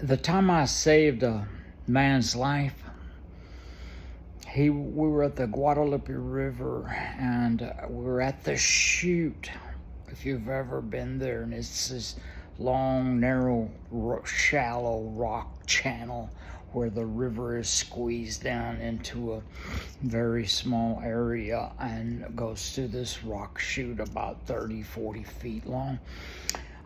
The time I saved a man's life, we were at the Guadalupe River, and we were at the chute. If you've ever been there, and it's this long, narrow, shallow rock channel where the river is squeezed down into a very small area and goes through this rock chute about 30, 40 feet long.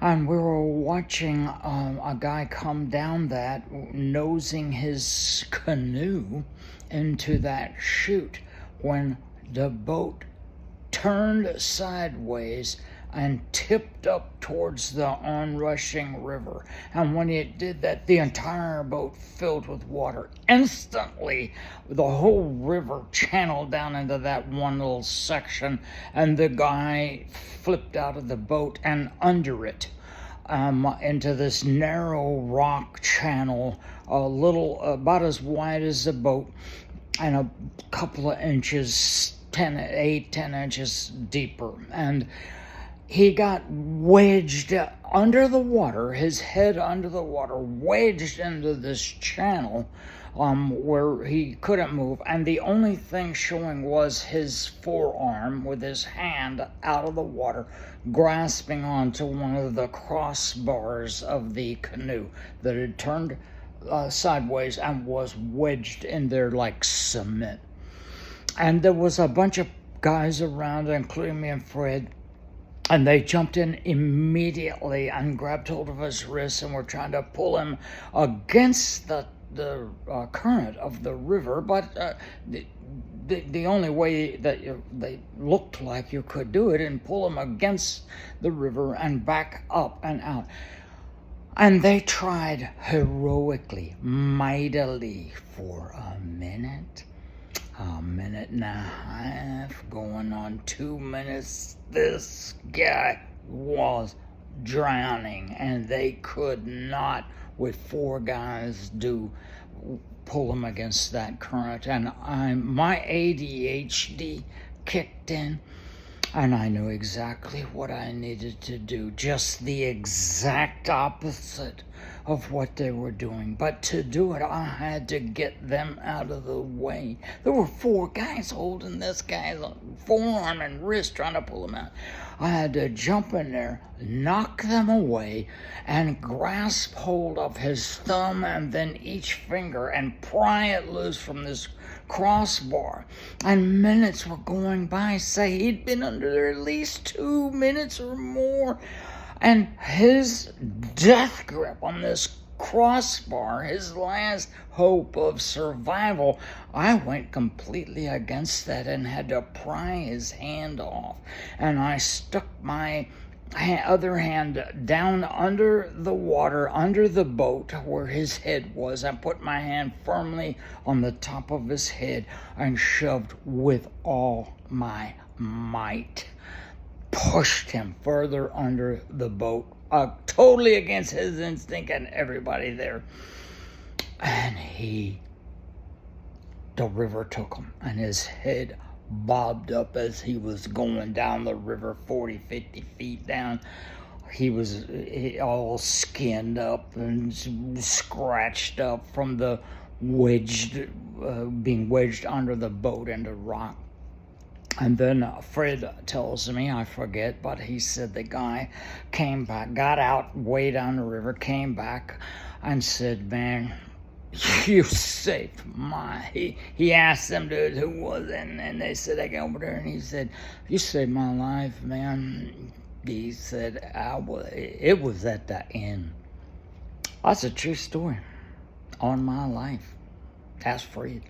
And we were watching a guy come down that, nosing his canoe into that chute, when the boat turned sideways and tipped up towards the onrushing river. And when it did that, the entire boat filled with water. Instantly, the whole river channeled down into that one little section, and the guy flipped out of the boat and under it into this narrow rock channel, a little about as wide as the boat, and a couple of inches, 10 inches deeper. And he got wedged under the water, his head under the water, wedged into this channel where he couldn't move. And the only thing showing was his forearm with his hand out of the water, grasping onto one of the crossbars of the canoe that had turned sideways and was wedged in there like cement. And there was a bunch of guys around, including me and Fred, and they jumped in immediately and grabbed hold of his wrists and were trying to pull him against the current of the river. But the only way that they looked like you could do it and pull him against the river and back up and out. And they tried heroically, mightily, for a minute and a half, going on 2 minutes. This guy was drowning, and they could not, with 4 guys, pull him against that current. And my ADHD kicked in, and I knew exactly what I needed to do, just the exact opposite of what they were doing. But to do it, I had to get them out of the way. There were 4 guys holding this guy's forearm and wrist, trying to pull him out. I had to jump in there, knock them away, and grasp hold of his thumb and then each finger and pry it loose from this crossbar. And minutes were going by. Say, he'd been under there at least 2 minutes or more. And his death grip on this crossbar, his last hope of survival, I went completely against that and had to pry his hand off. And I stuck my other hand down under the water, under the boat where his head was. I put my hand firmly on the top of his head and shoved with all my might. Pushed him further under the boat, totally against his instinct and everybody there. And the river took him, and his head bobbed up as he was going down the river 40, 50 feet down. He was all skinned up and scratched up from the being wedged under the boat into rock. And then Fred tells me, I forget, but he said the guy came back, got out way down the river, came back and said, "Man, you saved he asked them, dude, who was it? And they said, I came over there, and he said, you saved my life, man." He said, it was at the end. That's a true story on my life. That's Fred.